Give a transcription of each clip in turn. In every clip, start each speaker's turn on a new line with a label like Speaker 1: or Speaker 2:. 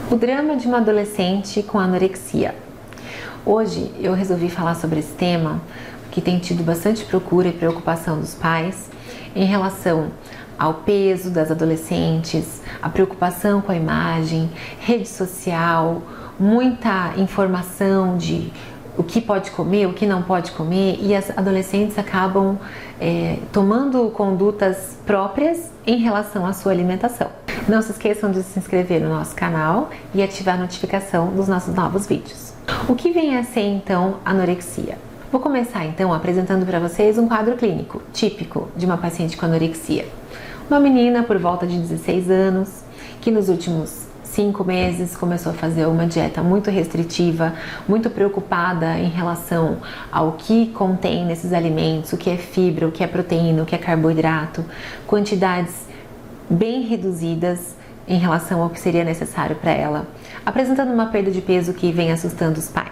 Speaker 1: O drama de uma adolescente com anorexia. Hoje eu resolvi falar sobre esse tema que tem tido bastante procura e preocupação dos pais em relação ao peso das adolescentes, a preocupação com a imagem, rede social, muita informação de o que pode comer, o que não pode comer, e as adolescentes acabam tomando condutas próprias em relação à sua alimentação. Não se esqueçam de se inscrever no nosso canal e ativar a notificação dos nossos novos vídeos. O que vem a ser então anorexia? Vou começar então apresentando para vocês um quadro clínico típico de uma paciente com anorexia. Uma menina por volta de 16 anos que nos últimos 5 meses começou a fazer uma dieta muito restritiva, muito preocupada em relação ao que contém nesses alimentos, o que é fibra, o que é proteína, o que é carboidrato, quantidades bem reduzidas em relação ao que seria necessário para ela, apresentando uma perda de peso que vem assustando os pais.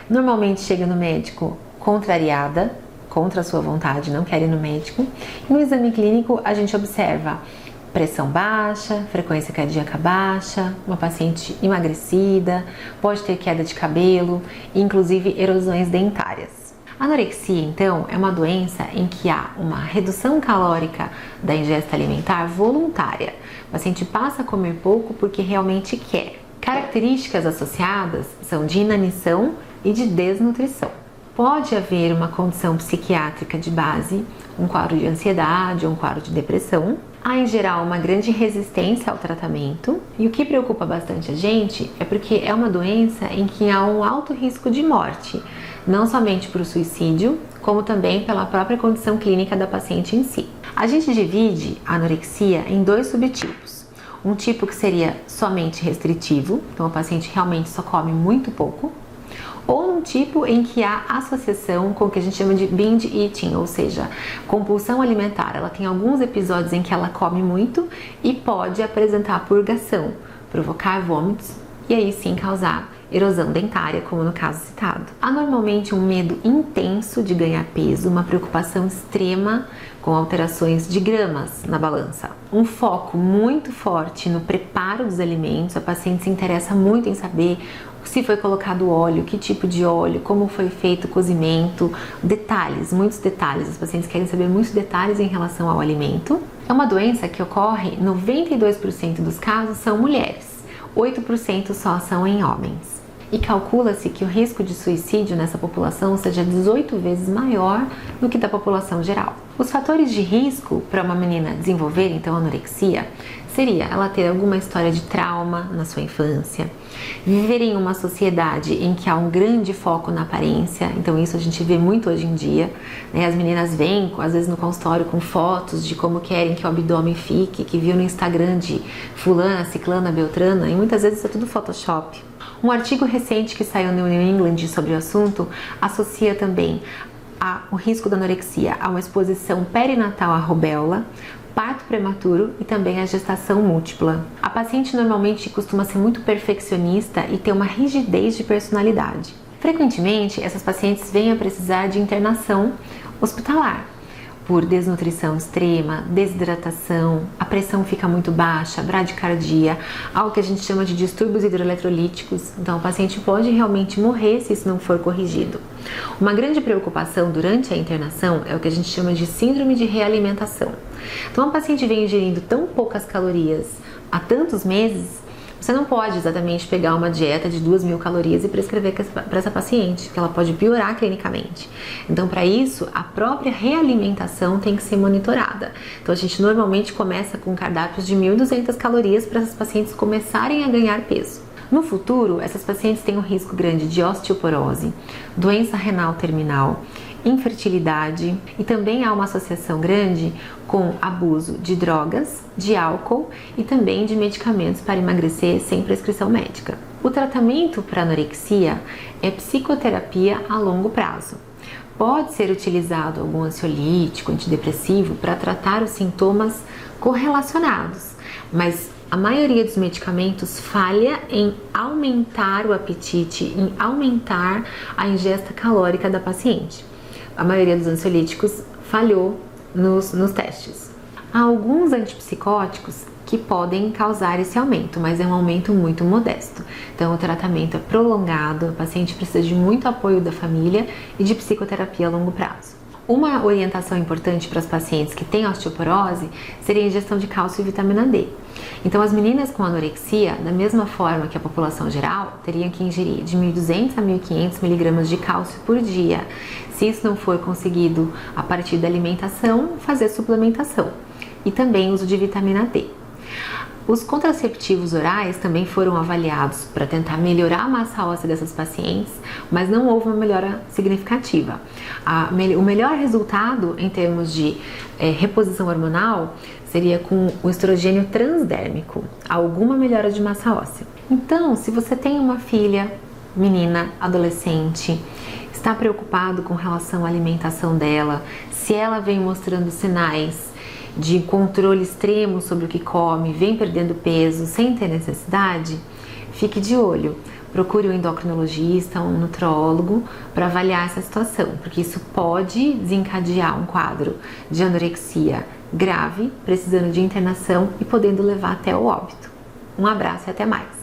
Speaker 1: Normalmente chega no médico contrariada, contra a sua vontade, não quer ir no médico, e no exame clínico a gente observa pressão baixa, frequência cardíaca baixa, uma paciente emagrecida, pode ter queda de cabelo, inclusive erosões dentárias. A anorexia, então, é uma doença em que há uma redução calórica da ingesta alimentar voluntária. O paciente passa a comer pouco porque realmente quer. Características associadas são de inanição e de desnutrição. Pode haver uma condição psiquiátrica de base, um quadro de ansiedade ou um quadro de depressão. Há, em geral, uma grande resistência ao tratamento. E o que preocupa bastante a gente é porque é uma doença em que há um alto risco de morte, não somente por suicídio, como também pela própria condição clínica da paciente em si. A gente divide a anorexia em 2 subtipos. Um tipo que seria somente restritivo, então a paciente realmente só come muito pouco, ou um tipo em que há associação com o que a gente chama de binge eating, ou seja, compulsão alimentar. Ela tem alguns episódios em que ela come muito e pode apresentar purgação, provocar vômitos e aí sim causar erosão dentária, como no caso citado. Há normalmente um medo intenso de ganhar peso, uma preocupação extrema com alterações de gramas na balança. Um foco muito forte no preparo dos alimentos, a paciente se interessa muito em saber se foi colocado óleo, que tipo de óleo, como foi feito o cozimento, detalhes, muitos detalhes. Os pacientes querem saber muitos detalhes em relação ao alimento. É uma doença que ocorre, 92% dos casos são mulheres, 8% só são em homens. E calcula-se que o risco de suicídio nessa população seja 18 vezes maior do que da população geral. Os fatores de risco para uma menina desenvolver, então, anorexia seria ela ter alguma história de trauma na sua infância, viver em uma sociedade em que há um grande foco na aparência, então isso a gente vê muito hoje em dia, né? As meninas vêm, às vezes no consultório, com fotos de como querem que o abdômen fique, que viu no Instagram de fulana, ciclana, beltrana, e muitas vezes isso é tudo Photoshop. Um artigo recente que saiu no New England sobre o assunto associa também o risco da anorexia a uma exposição perinatal à rubéola, parto prematuro e também a gestação múltipla. A paciente normalmente costuma ser muito perfeccionista e ter uma rigidez de personalidade. Frequentemente, essas pacientes vêm a precisar de internação hospitalar por desnutrição extrema, desidratação, a pressão fica muito baixa, bradicardia, algo que a gente chama de distúrbios hidroeletrolíticos. Então, o paciente pode realmente morrer se isso não for corrigido. Uma grande preocupação durante a internação é o que a gente chama de síndrome de realimentação. Então, a paciente vem ingerindo tão poucas calorias há tantos meses, você não pode exatamente pegar uma dieta de 2.000 calorias e prescrever para essa paciente, que ela pode piorar clinicamente. Então, para isso, a própria realimentação tem que ser monitorada. Então, a gente normalmente começa com cardápios de 1.200 calorias para essas pacientes começarem a ganhar peso. No futuro, essas pacientes têm um risco grande de osteoporose, doença renal terminal, infertilidade, e também há uma associação grande com abuso de drogas, de álcool e também de medicamentos para emagrecer sem prescrição médica. O tratamento para anorexia é psicoterapia a longo prazo. Pode ser utilizado algum ansiolítico, antidepressivo para tratar os sintomas correlacionados, mas a maioria dos medicamentos falha em aumentar o apetite, em aumentar a ingesta calórica da paciente. A maioria dos ansiolíticos falhou nos testes. Há alguns antipsicóticos que podem causar esse aumento, mas é um aumento muito modesto. Então o tratamento é prolongado, o paciente precisa de muito apoio da família e de psicoterapia a longo prazo. Uma orientação importante para as pacientes que têm osteoporose seria a ingestão de cálcio e vitamina D. Então as meninas com anorexia, da mesma forma que a população geral, teriam que ingerir de 1.200 a 1.500 miligramas de cálcio por dia. Se isso não for conseguido a partir da alimentação, fazer suplementação. E também uso de vitamina D. Os contraceptivos orais também foram avaliados para tentar melhorar a massa óssea dessas pacientes, mas não houve uma melhora significativa. O melhor resultado em termos de reposição hormonal seria com o estrogênio transdérmico, alguma melhora de massa óssea. Então, se você tem uma filha, menina, adolescente, está preocupado com relação à alimentação dela, se ela vem mostrando sinais de controle extremo sobre o que come, vem perdendo peso sem ter necessidade, fique de olho. Procure um endocrinologista, um nutrólogo para avaliar essa situação, porque isso pode desencadear um quadro de anorexia grave, precisando de internação e podendo levar até o óbito. Um abraço e até mais!